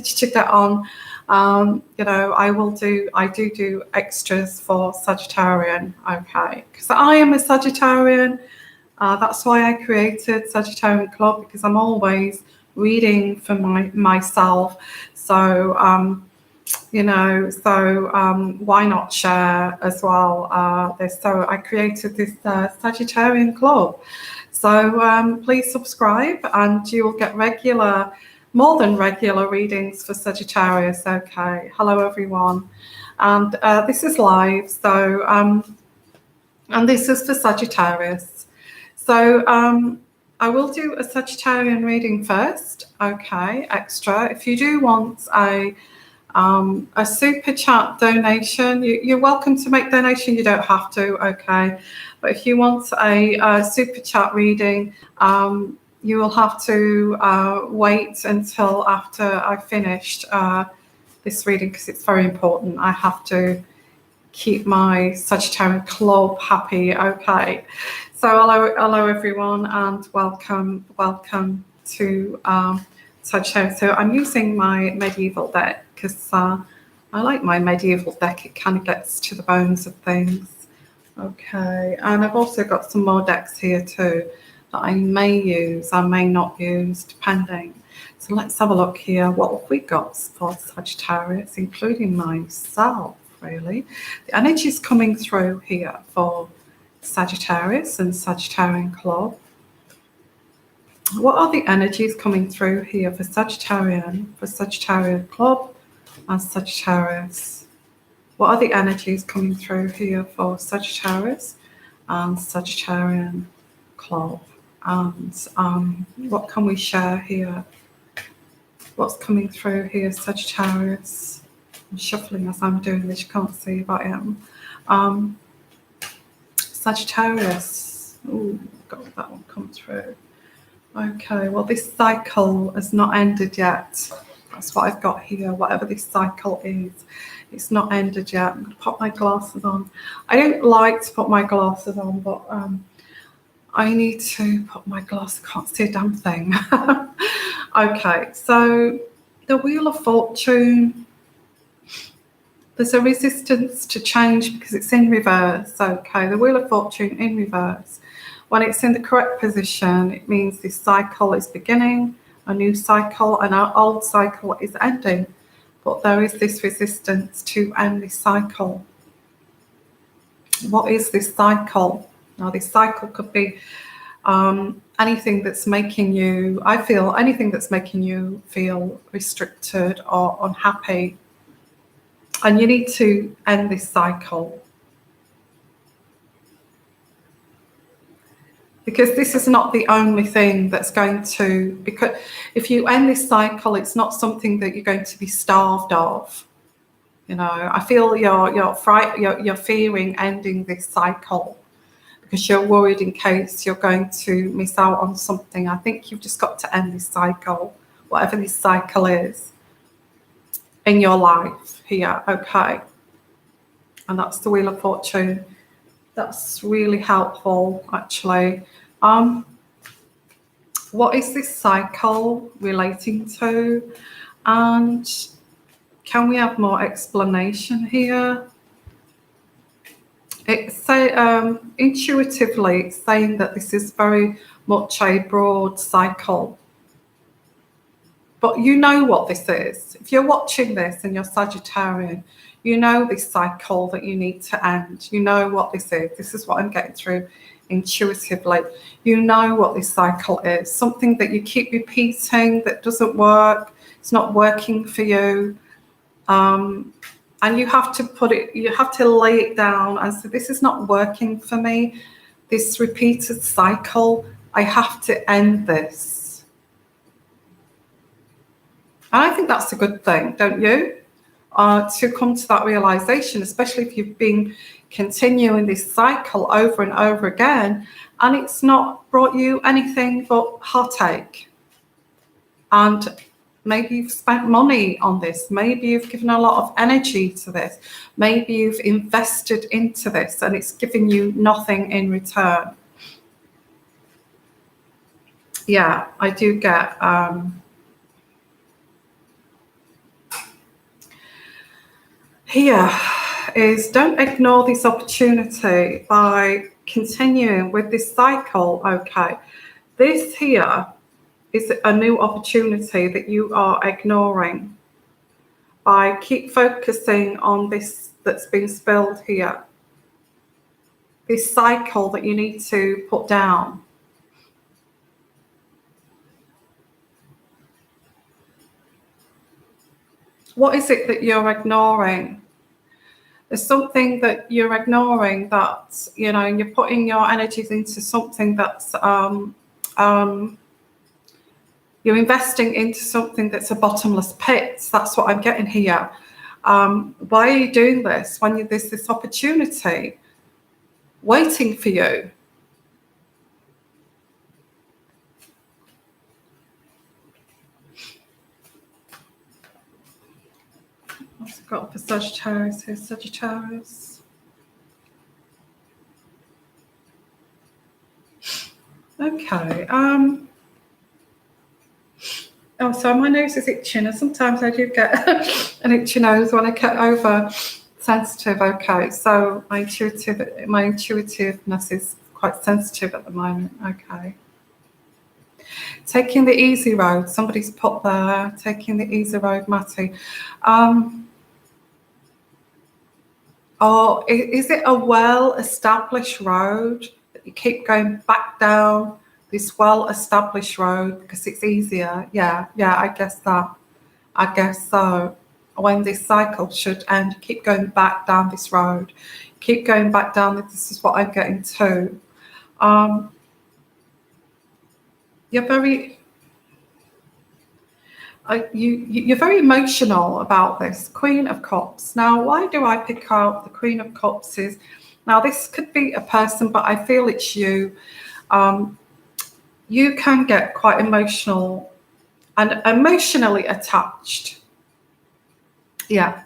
to get on, you know, I do extras for Sagittarian, okay? Because I am a Sagittarian. That's why I created Sagittarian Club, because I'm always reading for myself. So, you know, so why not share as well this? So I created this Sagittarian Club. So please subscribe and you will get more than regular readings for Sagittarius. Okay, hello everyone. And this is live, so and this is for Sagittarius. So I will do a Sagittarian reading first, okay, extra. If you do want a super chat donation, you're welcome to make donation, you don't have to, okay. But if you want a super chat reading, you will have to wait until after I've finished this reading, because it's very important. I have to keep my Sagittarian Club happy, okay. So hello everyone, and welcome to Sagittarius. So I'm using my medieval deck because I like my medieval deck. It kind of gets to the bones of things. Okay, and I've also got some more decks here too that I may use, I may not use, depending. So let's have a look here. What have we got for Sagittarius, including myself, really? The energy is coming through here for Sagittarius and Sagittarian Club. What are the energies coming through here for Sagittarian Club and Sagittarius? What are the energies coming through here for Sagittarius and Sagittarian Club? And what can we share here? What's coming through here, Sagittarius? I'm shuffling as I'm doing this, you can't see, but I am. Sagittarius. Oh, got that one come through. Okay, well, this cycle has not ended yet. That's what I've got here, whatever this cycle is. It's not ended yet. I'm going to put my glasses on. I don't like to put my glasses on, but I need to put my glasses. I can't see a damn thing. Okay, so the Wheel of Fortune. There's a resistance to change because it's in reverse. Okay, the Wheel of Fortune in reverse. When it's in the correct position, it means this cycle is beginning, a new cycle, and our old cycle is ending. But there is this resistance to end this cycle. What is this cycle? Now, this cycle could be anything that's making you, anything that's making you feel restricted or unhappy. And you need to end this cycle. Because this is not the only thing that's going to, because if you end this cycle, it's not something that you're going to be starved of. You know, I feel you're fearing ending this cycle because you're worried in case you're going to miss out on something. I think you've just got to end this cycle, whatever this cycle is in your life here, okay? And that's the Wheel of Fortune. That's really helpful, actually. What is this cycle relating to? And can we have more explanation here? It's intuitively, it's saying that this is very much a broad cycle. But you know what this is. If you're watching this and you're Sagittarian, you know this cycle that you need to end. You know what this is. This is what I'm getting through intuitively. You know what this cycle is. Something that you keep repeating that doesn't work. It's not working for you. And you have to lay it down and say, this is not working for me. This repeated cycle, I have to end this. And I think that's a good thing, don't you? To come to that realization, especially if you've been continuing this cycle over and over again, and it's not brought you anything but heartache. And maybe you've spent money on this. Maybe you've given a lot of energy to this. Maybe you've invested into this and it's giving you nothing in return. Yeah, I do get here is don't ignore this opportunity by continuing with this cycle. Okay, this here is a new opportunity that you are ignoring by keep focusing on this that's been spilled here, this cycle that you need to put down. What is it that you're ignoring? There's something that you're ignoring that, you know, you're putting your energies into something that's, you're investing into something that's a bottomless pit. That's what I'm getting here. Why are you doing this when there's this opportunity waiting for you? What's it got for Sagittarius here? Sagittarius. Okay. Oh, so my nose is itching, and sometimes I do get an itchy nose when I get over sensitive. Okay, so my intuitiveness is quite sensitive at the moment. Okay. Taking the easy road. Somebody's put there. Taking the easy road, Matty. Or is it a well-established road that you keep going back down? This well-established road because it's easier. Yeah, I guess that. I guess so. When this cycle should end, keep going back down this road. Keep going back down. This is what I'm getting to. You're very, you're very emotional about this. Queen of Cups. Now, why do I pick out the Queen of Cups? Now this could be a person, but I feel it's you. You can get quite emotional and emotionally attached. Yeah,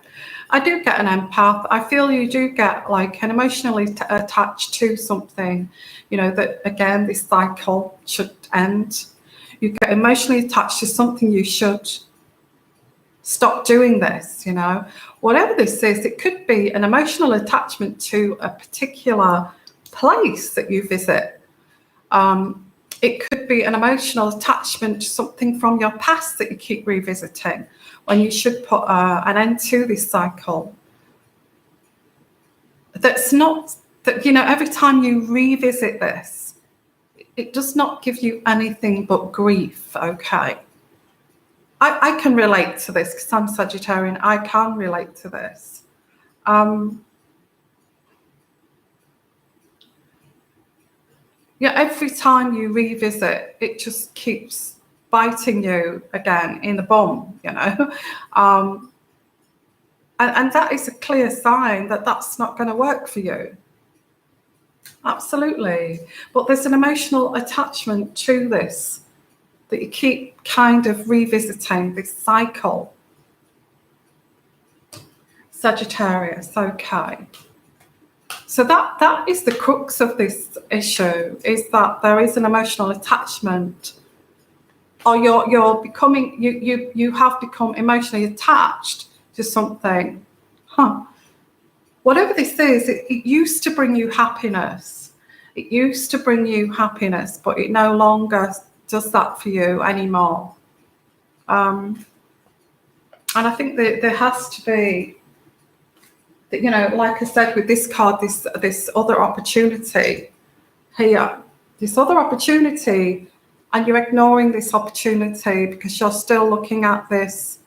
I do get an empath. I feel you do get like an emotionally attached to something, you know, that again, this cycle should end. You get emotionally attached to something, you should stop doing this, you know. Whatever this is, it could be an emotional attachment to a particular place that you visit. It could be an emotional attachment to something from your past that you keep revisiting when you should put an end to this cycle. That's not, that, you know, every time you revisit this, it does not give you anything but grief, okay? I can relate to this because I'm Sagittarian. I can relate to this. Yeah, every time you revisit, it just keeps biting you again in the bum, you know. And that is a clear sign that that's not going to work for you. Absolutely. But there's an emotional attachment to this that you keep kind of revisiting, this cycle. Sagittarius, okay. So that is the crux of this issue, is that there is an emotional attachment, or you're becoming, you have become emotionally attached to something. Whatever this is, it used to bring you happiness. It used to bring you happiness, but it no longer does that for you anymore. And I think that there has to be, you know, like I said with this card, this other opportunity here, this other opportunity, and you're ignoring this opportunity because you're still looking at this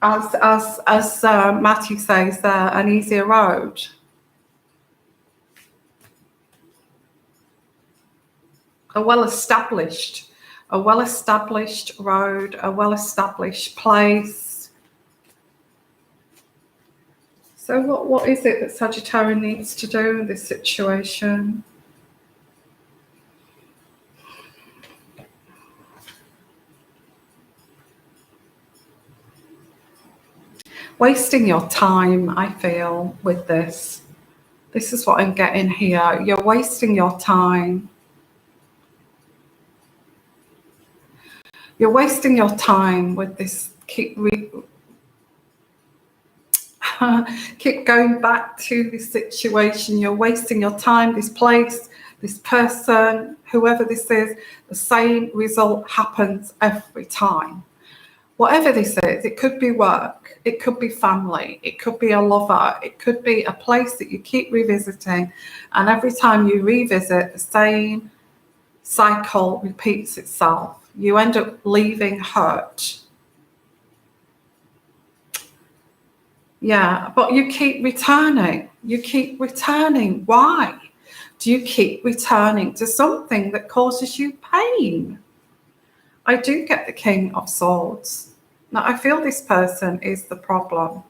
as Matthew says, an easier road. A well-established road, a well-established place. So what is it that Sagittarius needs to do in this situation? Wasting your time, I feel, with this. This is what I'm getting here. You're wasting your time. You're wasting your time with this. keep going back to this situation. You're wasting your time, this place, this person, whoever this is. The same result happens every time. Whatever this is, it could be work, it could be family, it could be a lover, it could be a place that you keep revisiting, and every time you revisit, the same cycle repeats itself. You end up leaving hurt. Yeah, but you keep returning. You keep returning. Why? Do you keep returning to something that causes you pain? I do get the King of Swords. Now, I feel this person is the problem.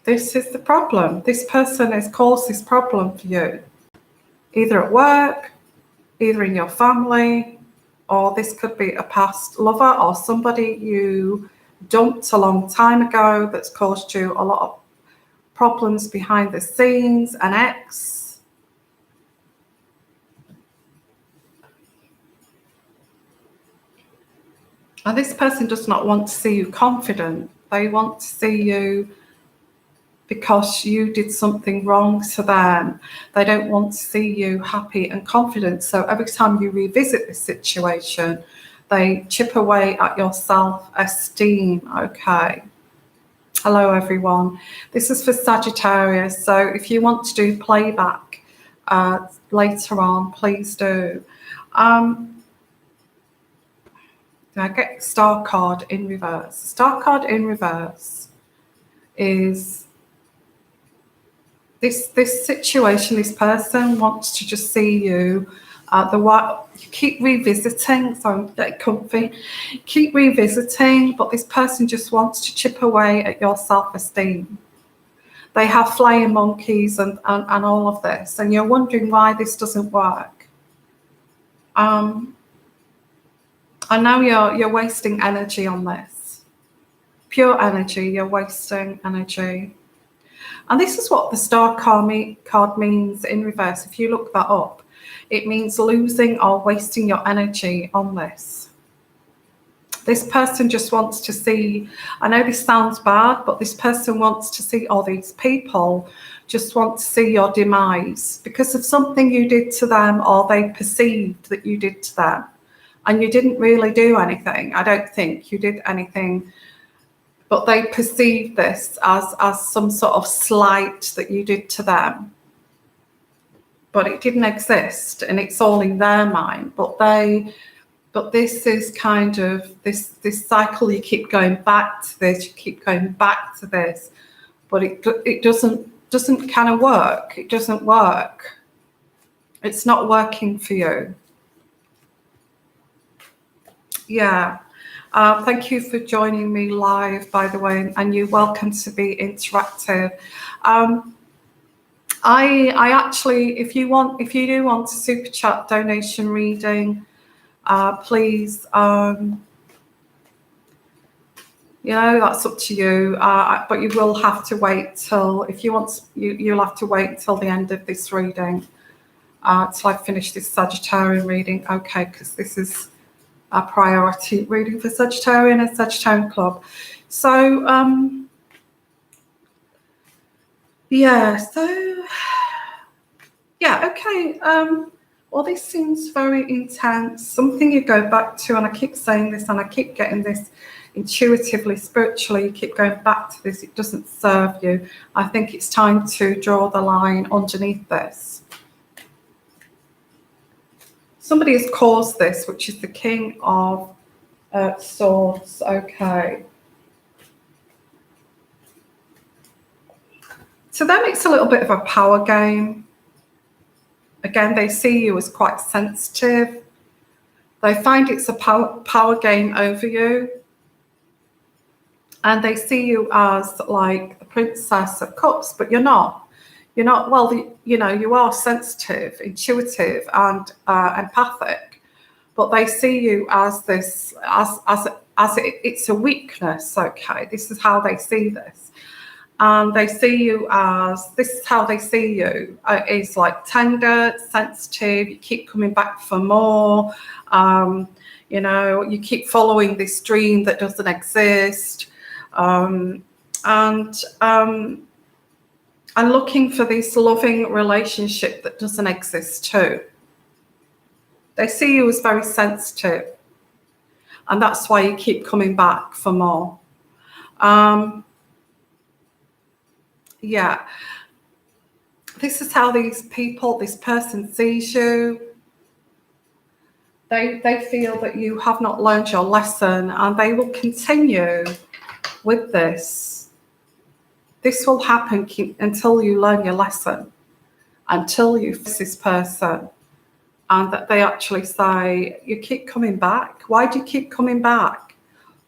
This is the problem. This person has caused this problem for you. Either at work, either in your family, or this could be a past lover or somebody you dumped a long time ago that's caused you a lot of problems behind the scenes, an ex. And this person does not want to see you confident. They want to see you because you did something wrong to them. They don't want to see you happy and confident. So every time you revisit this situation, they chip away at your self-esteem. Okay. Hello, everyone. This is for Sagittarius. So if you want to do playback later on, please do. I get Star card in reverse. Star card in reverse is this situation. This person wants to just see you. You keep revisiting, so I'm getting comfy. Keep revisiting, but this person just wants to chip away at your self-esteem. They have flying monkeys and all of this, and you're wondering why this doesn't work. I know you're wasting energy on this. Pure energy, you're wasting energy. And this is what the Star card means in reverse. If you look that up, it means losing or wasting your energy on this. This person just wants to see, I know this sounds bad, but this person wants to see, all these people just want to see your demise because of something you did to them or they perceived that you did to them. And you didn't really do anything. I don't think you did anything, but they perceived this as some sort of slight that you did to them. But it didn't exist, and it's all in their mind. But this is kind of this cycle. You keep going back to this. You keep going back to this, but it doesn't kind of work. It doesn't work. It's not working for you. Yeah. Thank you for joining me live, by the way, and you're welcome to be interactive. I actually, if you do want a super chat donation reading, please, that's up to you. But you will have to wait till, if you want, you'll have to wait till the end of this reading, till I finish this Sagittarian reading. Okay, because this is a priority reading for Sagittarian and Sagittarian Club. So, okay. Well, this seems very intense. Something you go back to, and I keep saying this, and I keep getting this intuitively, spiritually. You keep going back to this. It doesn't serve you. I think it's time to draw the line underneath this. Somebody has caused this, which is the King of Swords. Okay. To them, it's a little bit of a power game. Again, they see you as quite sensitive. They find it's a power game over you. And they see you as like the Princess of Cups, but you're not. You're not, well, you are sensitive, intuitive, and empathic, but they see you as this, it's a weakness. Okay, this is how they see this, and they see you as, this is how they see you, is like tender, sensitive. You keep coming back for more. You keep following this dream that doesn't exist. and looking for this loving relationship that doesn't exist too. They see you as very sensitive, and that's why you keep coming back for more. Yeah, this is how these people, this person sees you. They feel that you have not learned your lesson, and they will continue with this. This will happen until you learn your lesson, until you face this person, and that they actually say, you keep coming back. Why do you keep coming back?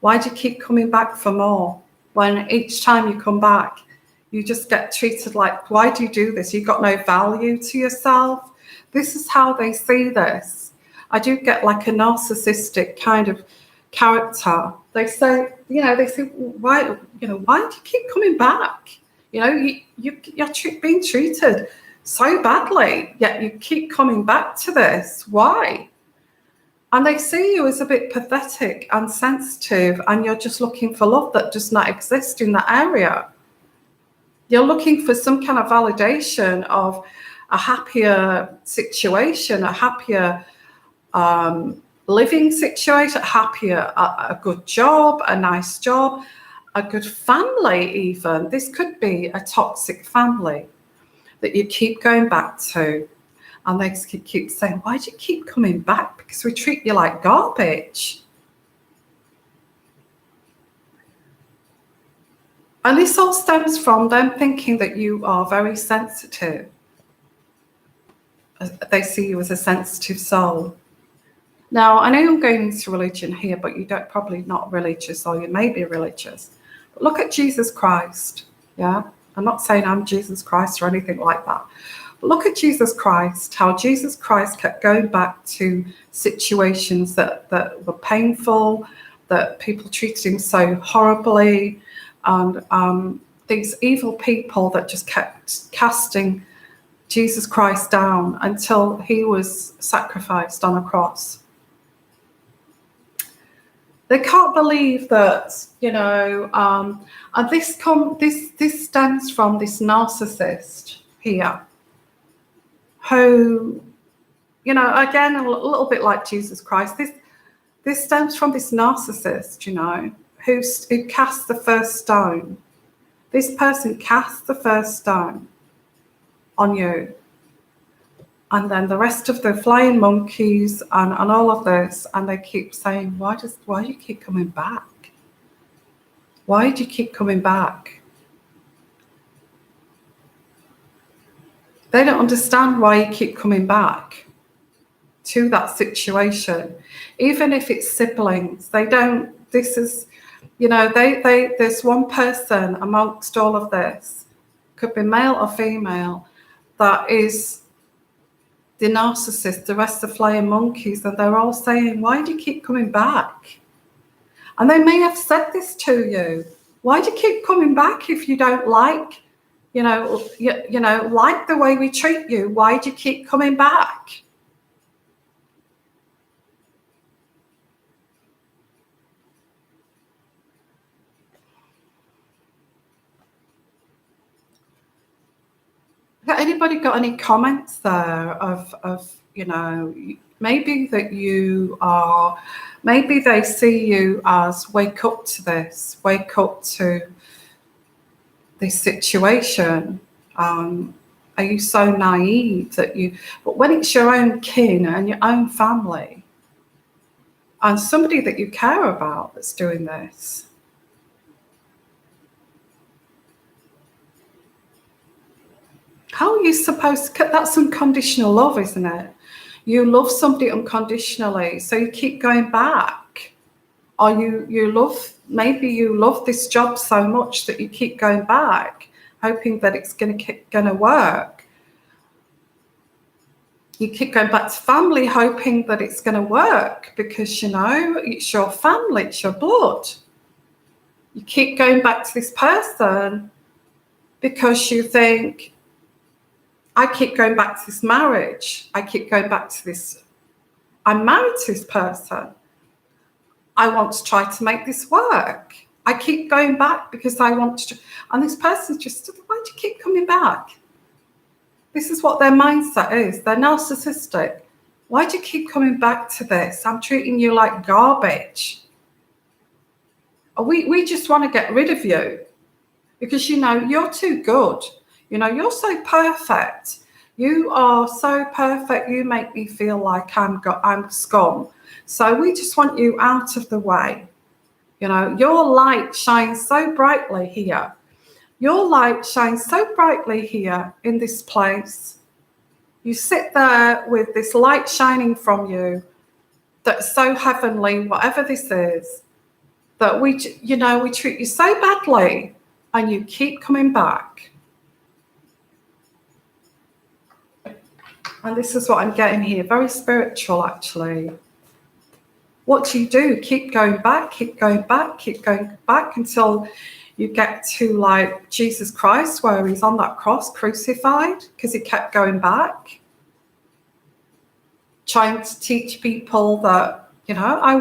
Why do you keep coming back for more? When each time you come back, you just get treated like, why do you do this? You've got no value to yourself. This is how they see this. I do get like a narcissistic kind of character. They say, why do you keep coming back? You're being treated so badly, yet you keep coming back to this. Why? And they see you as a bit pathetic and sensitive, and you're just looking for love that does not exist in that area. You're looking for some kind of validation of a happier situation, a happier living situation, a good job, a nice job, a good family even. This could be a toxic family that you keep going back to. And they keep saying, why do you keep coming back? Because we treat you like garbage. And this all stems from them thinking that you are very sensitive. They see you as a sensitive soul. Now, I know I'm going into religion here, but you don't probably not religious, or you may be religious. But look at Jesus Christ. Yeah, I'm not saying I'm Jesus Christ or anything like that. But look at Jesus Christ, how Jesus Christ kept going back to situations that were painful, that people treated him so horribly, and these evil people that just kept casting Jesus Christ down until he was sacrificed on a cross. They can't believe that, and this stems from this narcissist here, who, again, a little bit like Jesus Christ. This stems from this narcissist, who cast the first stone. This person cast the first stone on you. And then the rest of the flying monkeys and all of this, and they keep saying, why do you keep coming back? Why do you keep coming back? They don't understand why you keep coming back to that situation. Even if it's siblings, they don't, this is, there's one person amongst all of this, could be male or female, that is the narcissist, the rest of the flying monkeys, and they're all saying, why do you keep coming back? And they may have said this to you. Why do you keep coming back if you don't like, like the way we treat you? Why do you keep coming back? Anybody got any comments there of maybe that you are, maybe they see you as wake up to this, wake up to this situation. Are you so naive that but when it's your own kin and your own family and somebody that you care about that's doing this, how are you supposed to? That's unconditional love, isn't it? You love somebody unconditionally, so you keep going back. Or maybe you love this job so much that you keep going back, hoping that it's going to work. You keep going back to family, hoping that it's going to work because, it's your family, it's your blood. You keep going back to this person because you think, I keep going back to this marriage. I keep going back to this. I'm married to this person. I want to try to make this work. I keep going back because I want to. And this person's just, why do you keep coming back? This is what their mindset is. They're narcissistic. Why do you keep coming back to this? I'm treating you like garbage. We just want to get rid of you because, you're too good. You're so perfect. You are so perfect. You make me feel like I'm scum. So we just want you out of the way. Your light shines so brightly here. Your light shines so brightly here in this place. You sit there with this light shining from you that's so heavenly, whatever this is, that we treat you so badly and you keep coming back. And this is what I'm getting here, very spiritual actually. What do? Keep going back, keep going back, keep going back until you get to like Jesus Christ, where he's on that cross crucified, because he kept going back. Trying to teach people that, I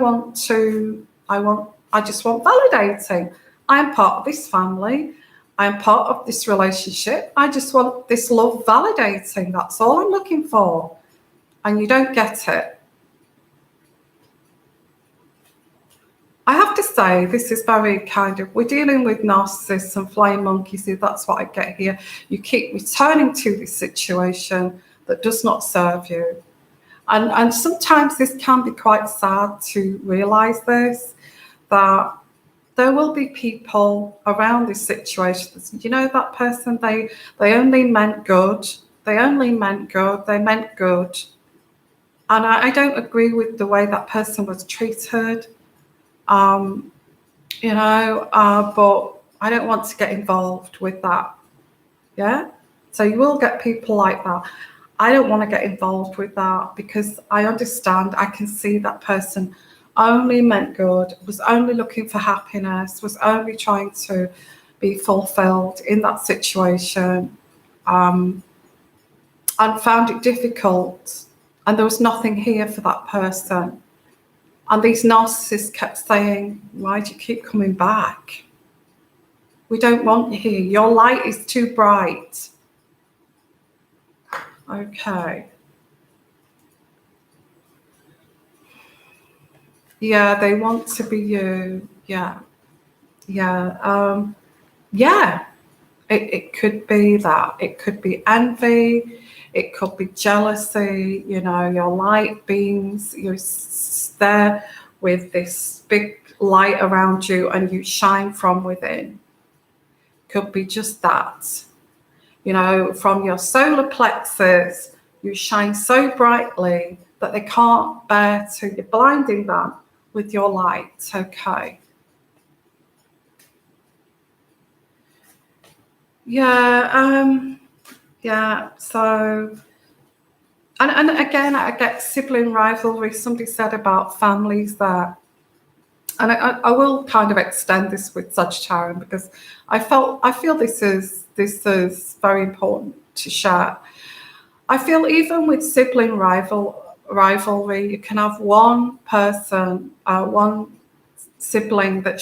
just want validating. I am part of this family. I am part of this relationship. I just want this love validating. That's all I'm looking for. And you don't get it. I have to say, this is very we're dealing with narcissists and flying monkeys. That's what I get here. You keep returning to this situation that does not serve you. And sometimes this can be quite sad to realise this, that there will be people around this situation that, that person, they only meant good. They only meant good. They meant good. And I don't agree with the way that person was treated. But I don't want to get involved with that. Yeah. So you will get people like that. I don't want to get involved with that because I understand, I can see that person only meant good, was only looking for happiness, was only trying to be fulfilled in that situation, and found it difficult. And there was nothing here for that person. And these narcissists kept saying, why do you keep coming back? We don't want you here. Your light is too bright. Okay. Yeah, they want to be you. Yeah. Yeah. It could be that. It could be envy. It could be jealousy. Your light beams. You're there with this big light around you and you shine from within. Could be just that. From your solar plexus, you shine so brightly that they can't bear to, you're blinding them with your light. Okay. So, and again, I get sibling rivalry. Somebody said about families that, and I will kind of extend this with Sagittarius because I feel this is very important to share. I feel even with sibling rivalry, you can have one person, one sibling that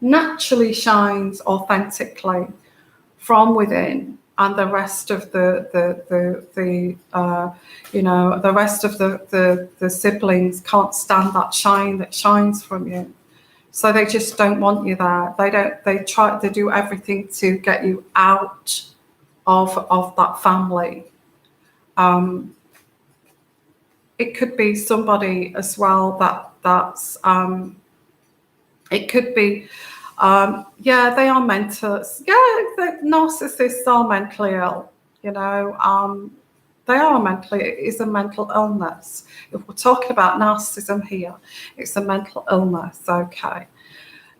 naturally shines authentically from within, and the rest of the siblings can't stand that shine that shines from you. So they just don't want you there. They do everything to get you out of that family. It could be somebody as well that's it could be they are mental. The narcissists are mentally ill. They are mentally. It is a mental illness. If we're talking about narcissism here, it's a mental illness. Okay.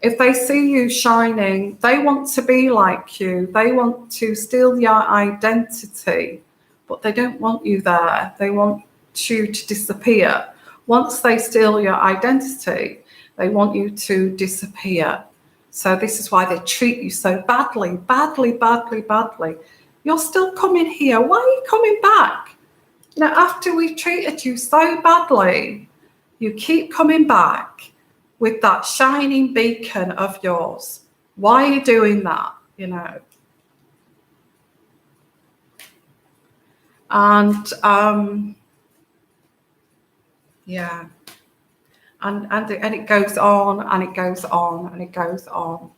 If they see you shining, they want to be like you. They want to steal your identity, but they don't want you there. They want you to disappear. Once they steal your identity, they want you to disappear. So this is why they treat you so badly. You're still coming here. Why are you coming back? After we've treated you so badly, you keep coming back. with that shining beacon of yours. Why are you doing that? You know. And yeah. And it goes on and it goes on and it goes on.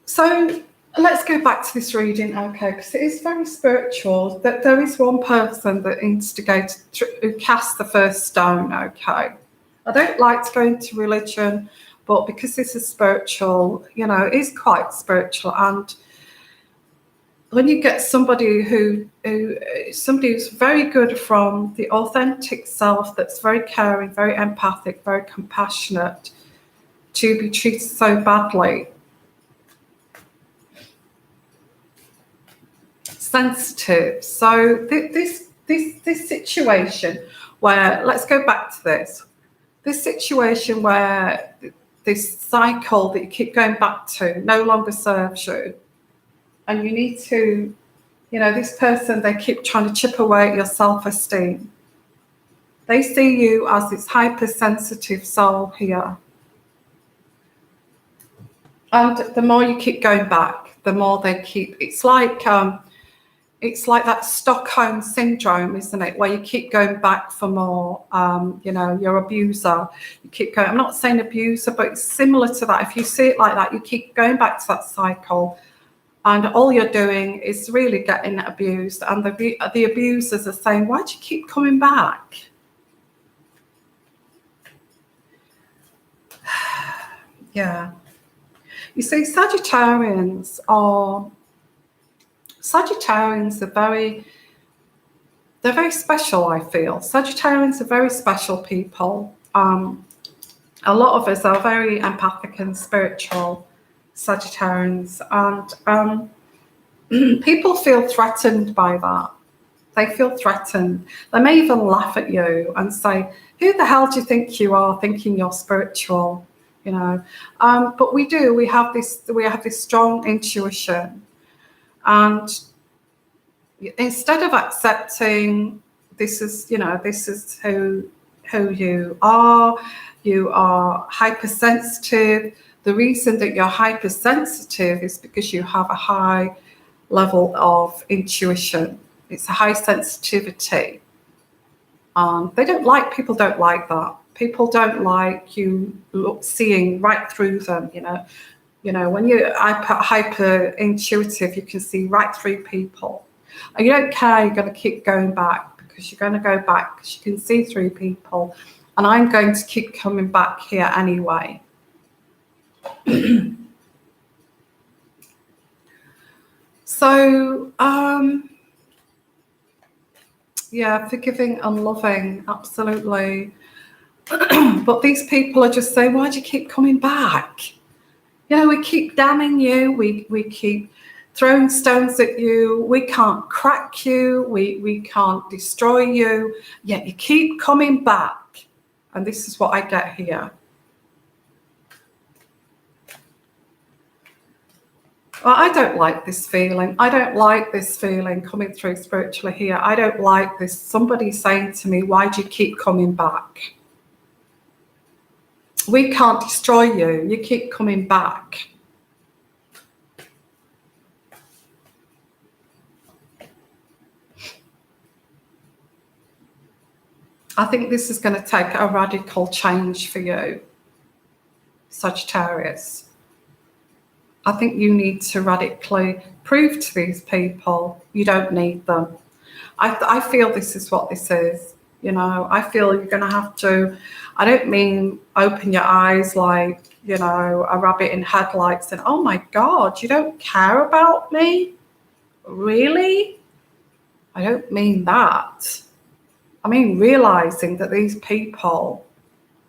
So let's go back to this reading, okay, because it is very spiritual. That there is one person that instigated, who cast the first stone, okay. I don't like to go into religion, but because this is spiritual, you know, it is quite spiritual. And when you get somebody who's very good from the authentic self, that's very caring, very empathic, very compassionate, to be treated so badly, sensitive. So this situation where, let's go back to this situation where this cycle that you keep going back to no longer serves you. And you need to, you know, this person, they keep trying to chip away at your self-esteem. They see you as this hypersensitive soul here. And the more you keep going back, the more they keep, it's like that Stockholm syndrome, isn't it? Where you keep going back for more, you know, your abuser. You keep going, I'm not saying abuser, but it's similar to that. If you see it like that, you keep going back to that cycle. And all you're doing is really getting abused. And the abusers are saying, why do you keep coming back? Yeah. You see, Sagittarians are very special, I feel. Sagittarians are very special people. A lot of us are very empathic and spiritual, Sagittarians, and people feel threatened by that. They feel threatened. They may even laugh at you and say, who the hell do you think you are, thinking you're spiritual? You know, but we have this strong intuition. And instead of accepting this is who you are hypersensitive. The reason that you're hypersensitive is because you have a high level of intuition. It's a high sensitivity. People don't like that. People don't like you seeing right through them, you know. When you're hyper intuitive, you can see right through people. And you don't care, you're going to keep going back because you're going to go back because you can see through people. And I'm going to keep coming back here anyway. So, yeah, forgiving and loving, absolutely. But these people are just saying, why do you keep coming back? You know, we keep damning you, we keep throwing stones at you, we can't crack you, we can't destroy you, yet you keep coming back. And this is what I get here. Well, I don't like this feeling. I don't like this feeling coming through spiritually here. I don't like this. Somebody saying to me, why do you keep coming back? We can't destroy you. You keep coming back. I think this is going to take a radical change for you, Sagittarius. I think you need to radically prove to these people you don't need them. I feel this is what this is. You know, I feel you're going to have to, I don't mean open your eyes like, you know, a rabbit in headlights and, oh my God, you don't care about me? Really? I don't mean that. I mean realizing that these people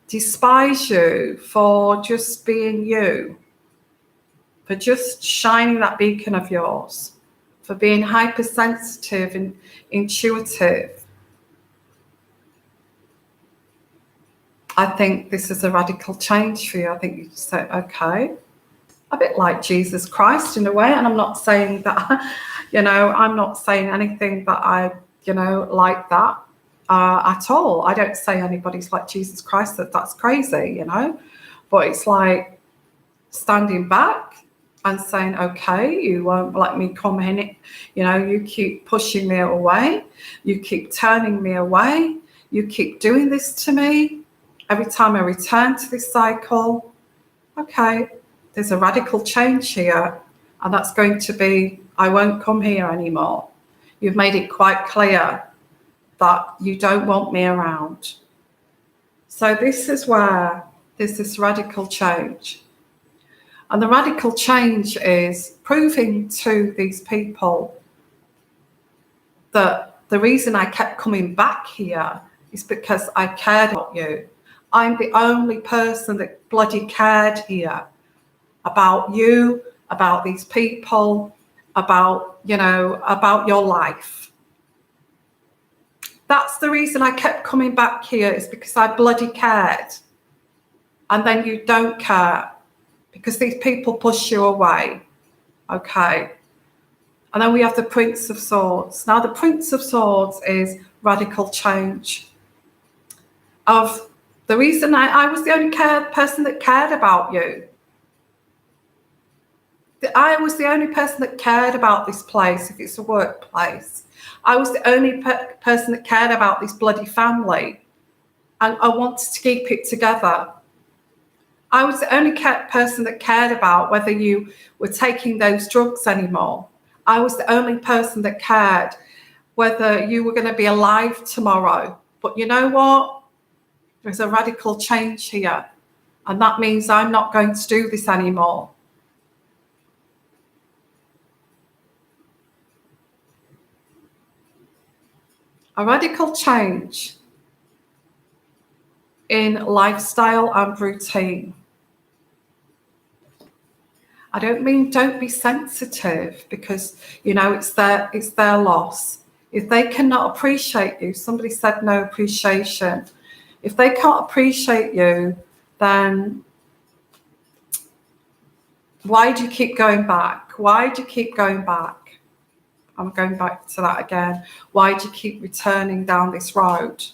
despise you for just being you, for just shining that beacon of yours, for being hypersensitive and intuitive. I think this is a radical change for you. I think you just say, okay, a bit like Jesus Christ in a way. And I'm not saying that, you know, I'm not saying anything that I, you know, like that. at all. I don't say anybody's like Jesus Christ, that's crazy, you know. But it's like standing back and saying, okay, you won't let me come in. You know, you keep pushing me away. You keep turning me away. You keep doing this to me. Every time I return to this cycle, okay, there's a radical change here. And that's going to be, I won't come here anymore. You've made it quite clear that you don't want me around. So this is where there's this radical change. And the radical change is proving to these people that the reason I kept coming back here is because I cared about you. I'm the only person that bloody cared here about you, about these people, about, you know, about your life. That's the reason I kept coming back here, is because I bloody cared. And then you don't care because these people push you away. Okay. And then we have the Prince of Swords. Now, the Prince of Swords is radical change. Of the reason I was the only person that cared about you. I was the only person that cared about this place, if it's a workplace. I was the only person that cared about this bloody family. And I wanted to keep it together. I was the only person that cared about whether you were taking those drugs anymore. I was the only person that cared whether you were going to be alive tomorrow. But you know what? There's a radical change here. And that means I'm not going to do this anymore. A radical change in lifestyle and routine. I don't mean don't be sensitive, because, you know, it's their loss. If they cannot appreciate you, somebody said no appreciation. If they can't appreciate you, then why do you keep going back? Why do you keep going back? I'm going back to that again. Why do you keep returning down this road?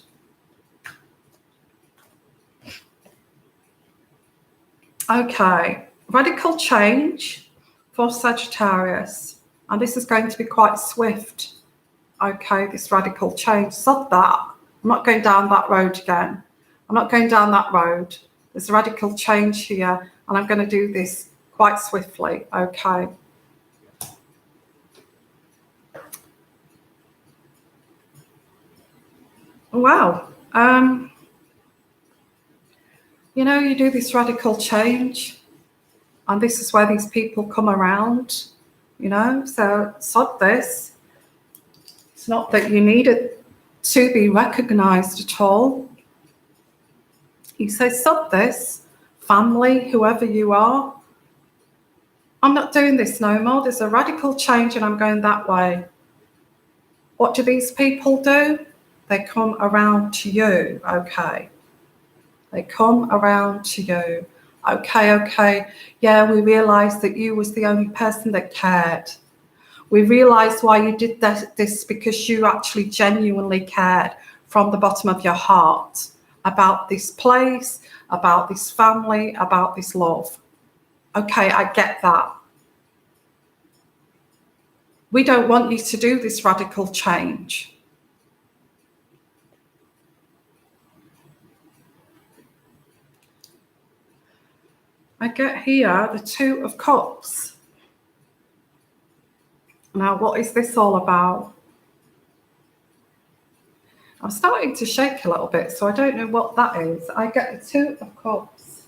Okay, radical change for Sagittarius. And this is going to be quite swift. Okay, this radical change. Sod that. I'm not going down that road again. I'm not going down that road. There's a radical change here, and I'm going to do this quite swiftly. Okay. Wow. You know, you do this radical change, and this is where these people come around, you know, so sod this. It's not that you need it to be recognized at all. You say, sod this, family, whoever you are. I'm not doing this no more. There's a radical change and I'm going that way. What do these people do? They come around to you, okay. They come around to you. Okay. Yeah, we realised that you was the only person that cared. We realised why you did this, because you actually genuinely cared from the bottom of your heart about this place, about this family, about this love. Okay, I get that. We don't want you to do this radical change. I get here the Two of Cups. Now, what is this all about? I'm starting to shake a little bit, so I don't know what that is. I get the Two of Cups.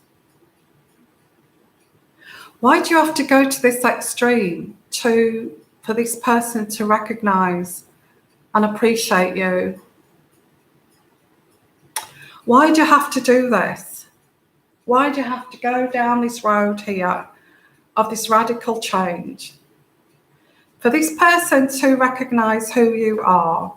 Why do you have to go to this extreme for this person to recognise and appreciate you? Why do you have to do this? Why do you have to go down this road here of this radical change? For this person to recognise who you are.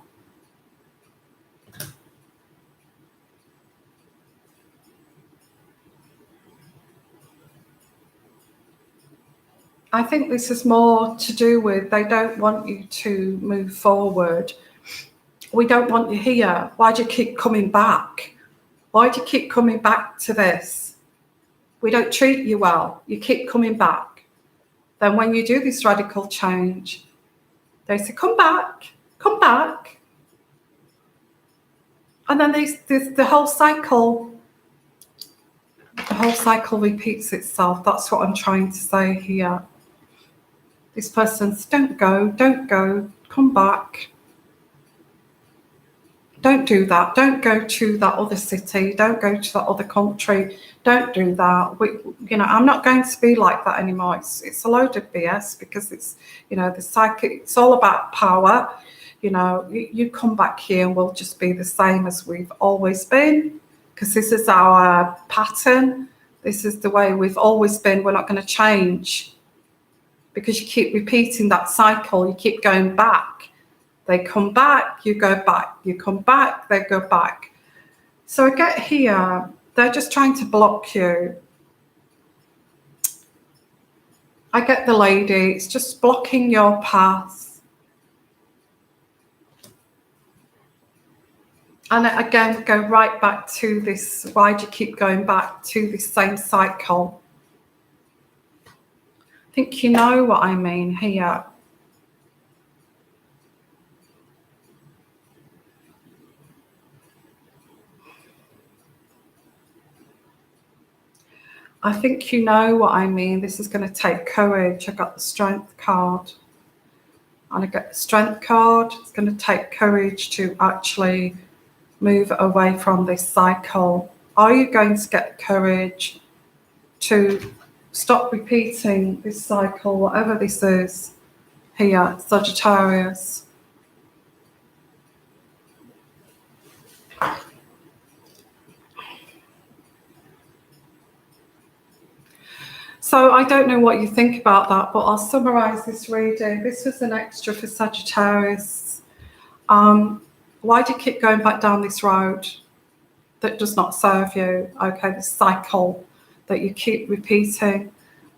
I think this is more to do with they don't want you to move forward We don't want you here. Why do you keep coming back? Why do you keep coming back to this? We don't treat you well. You keep coming back. Then when you do this radical change, they say, come back, come back. And then the whole cycle repeats itself. That's what I'm trying to say here. This person's, don't go, come back. Don't do that. Don't go to that other city. Don't go to that other country. Don't do that. I'm not going to be like that anymore. It's a load of BS, because it's, the psychic, it's all about power. You come back here and we'll just be the same as we've always been, because this is our pattern. This is the way we've always been. We're not going to change, because you keep repeating that cycle. You keep going back. They come back, you go back. You come back, they go back. So I get here, they're just trying to block you. I get the lady, it's just blocking your path. And again, go right back to this. Why do you keep going back to this same cycle? I think you know what I mean here. I think you know what I mean. This is going to take courage. I got the Strength card. And I get the Strength card. It's going to take courage to actually move away from this cycle. Are you going to get courage to stop repeating this cycle, whatever this is here, Sagittarius? So I don't know what you think about that, but I'll summarize this reading. This was an extra for Sagittarius. Why do you keep going back down this road that does not serve you? Okay, this cycle that you keep repeating.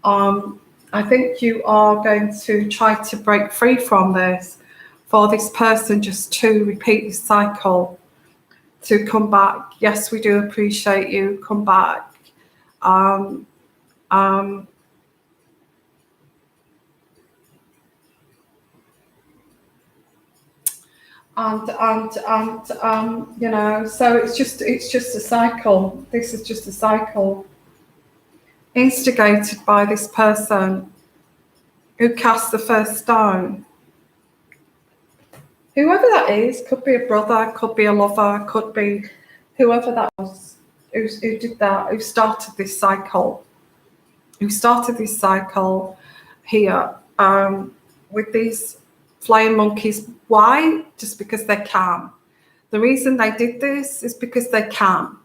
I think you are going to try to break free from this, for this person just to repeat this cycle, to come back. Yes, we do appreciate you. Come back. So it's just a cycle. This is just a cycle instigated by this person who cast the first stone. Whoever that is, could be a brother, could be a lover, could be whoever that was who did that, who started this cycle. Here with these flying monkeys. Why? Just because they can. The reason they did this is because they can.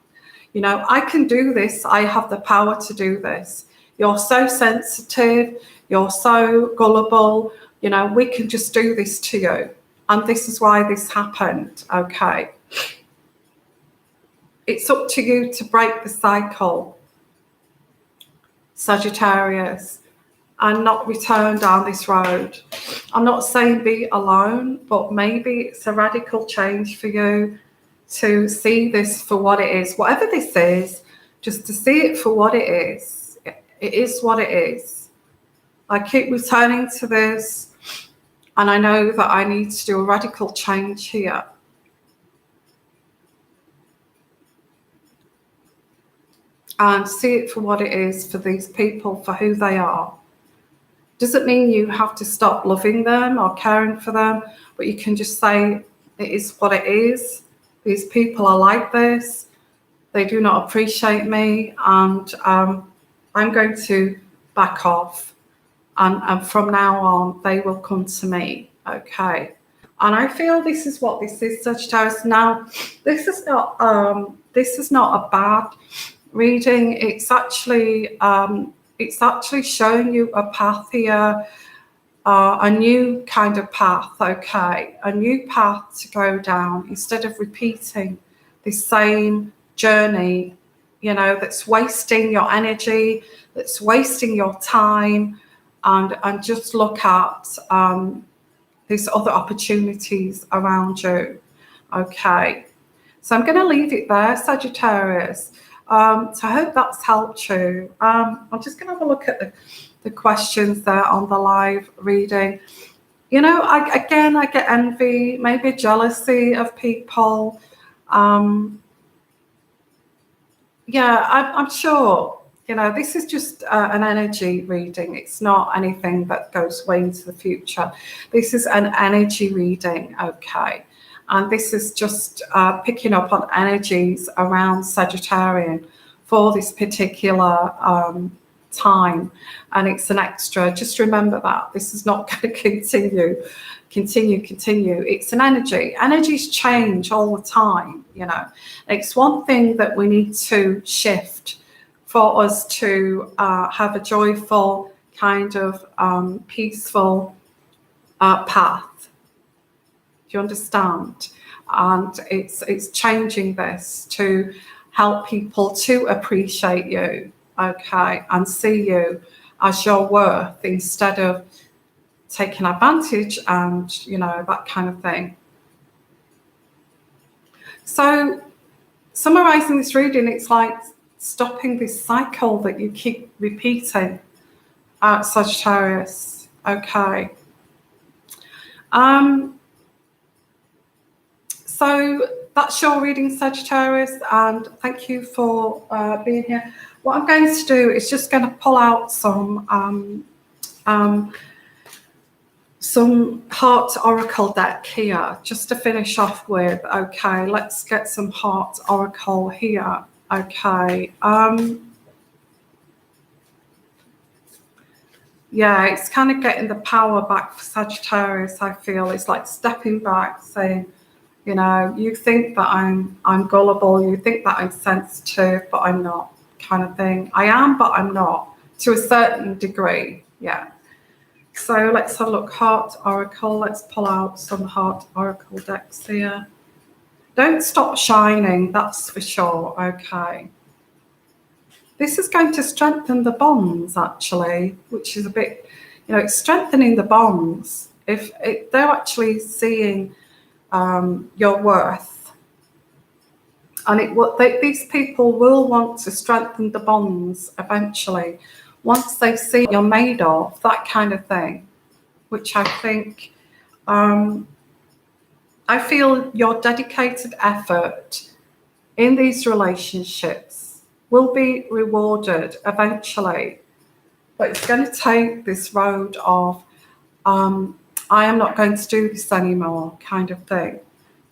I can do this. I have the power to do this. You're so sensitive. You're so gullible. We can just do this to you. And this is why this happened. Okay. It's up to you to break the cycle, Sagittarius, and not return down this road. I'm not saying be alone, but maybe it's a radical change for you to see this for what it is. Whatever this is, just to see it for what it is. It is what it is. I keep returning to this, and I know that I need to do a radical change here. And see it for what it is, for these people, for who they are. Doesn't mean you have to stop loving them or caring for them, but you can just say it is what it is. These people are like this. They do not appreciate me, and I'm going to back off. And from now on, they will come to me. Okay. And I feel this is what this is, Sagittarius. Now, this is not a bad reading. It's actually showing you a path here, a new kind of path. Okay, a new path to go down instead of repeating the same journey. That's wasting your energy, that's wasting your time, and just look at there's other opportunities around you. Okay, so I'm going to leave it there, Sagittarius. So I hope that's helped you. I'm just going to have a look at the questions there on the live reading. You know, I get envy, maybe jealousy of people. Yeah, I'm sure. You know, this is just an energy reading. It's not anything that goes way into the future. This is an energy reading, okay? And this is just picking up on energies around Sagittarian for this particular time. And it's an extra. Just remember that. This is not going to continue. It's an energy. Energies change all the time, you know. It's one thing that we need to shift for us to have a joyful, kind of peaceful path. Do you understand? And it's changing this to help people to appreciate you, okay, and see you as your worth instead of taking advantage and, you know, that kind of thing. So summarizing this reading, it's like stopping this cycle that you keep repeating at Sagittarius. Okay. So that's your reading, Sagittarius, and thank you for being here. What I'm going to do is just going to pull out some heart oracle deck here, just to finish off with. Okay, let's get some heart oracle here. Okay. Yeah, it's kind of getting the power back for Sagittarius, I feel. It's like stepping back, saying, you know, you think that I'm gullible, you think that I'm sensitive, but I'm not, kind of thing. I am, but I'm not, to a certain degree. Yeah. So let's have a look. Heart oracle. Let's pull out some heart oracle decks here. Don't stop shining, that's for sure. Okay. This is going to strengthen the bonds, actually, which is a bit, you know, it's strengthening the bonds. If they're actually seeing your worth, and these people will want to strengthen the bonds eventually once they see what you're made of, that kind of thing, which I think, I feel your dedicated effort in these relationships will be rewarded eventually. But it's going to take this road of, I am not going to do this anymore, kind of thing.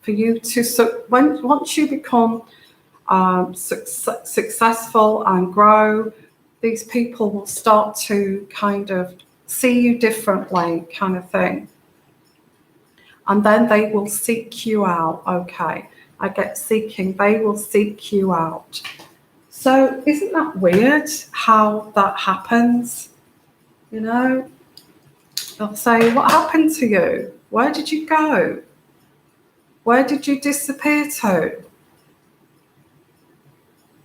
For you to, once you become successful and grow, these people will start to kind of see you differently, kind of thing. And then they will seek you out. Okay, I get seeking. They will seek you out. So isn't that weird how that happens? You know, they'll say, what happened to you? Where did you go? Where did you disappear to?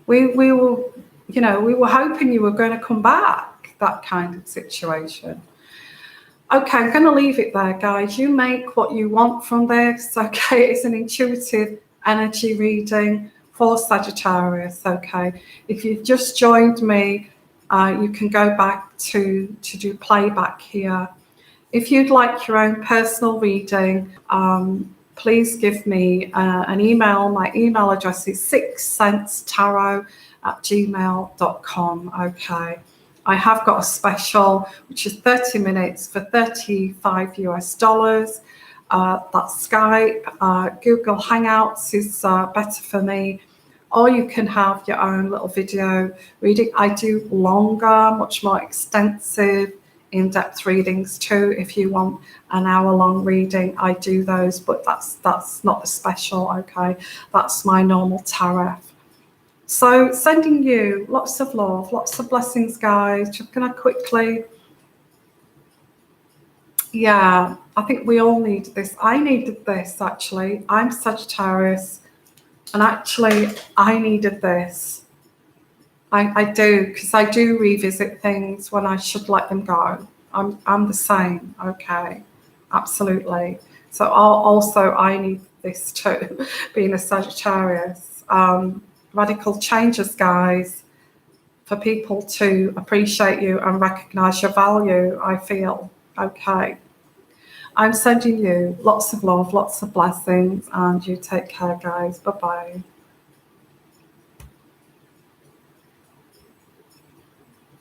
We were, you know, we were hoping you were going to come back, that kind of situation. Okay, I'm going to leave it there, guys. You make what you want from this. Okay, it's an intuitive energy reading for Sagittarius. Okay, if you've just joined me, you can go back to do playback here. If you'd like your own personal reading, please give me an email. My email address is sixsensetarot@gmail.com. Okay, I have got a special which is 30 minutes for $35 US. That's Skype. Google Hangouts is better for me. Or you can have your own little video reading. I do longer, much more extensive, in-depth readings too. If you want an hour-long reading, I do those, but that's not the special, okay? That's my normal tariff. So sending you lots of love, lots of blessings, guys. Just gonna quickly, yeah, I think we all need this. I needed this, actually. I'm Sagittarius, and actually I needed this. I do, because I do revisit things when I should let them go. I'm the same, okay, absolutely. So I need this too, being a Sagittarius. Radical changes, guys, for people to appreciate you and recognize your value, I feel. Okay. I'm sending you lots of love, lots of blessings, and you take care, guys. Bye-bye.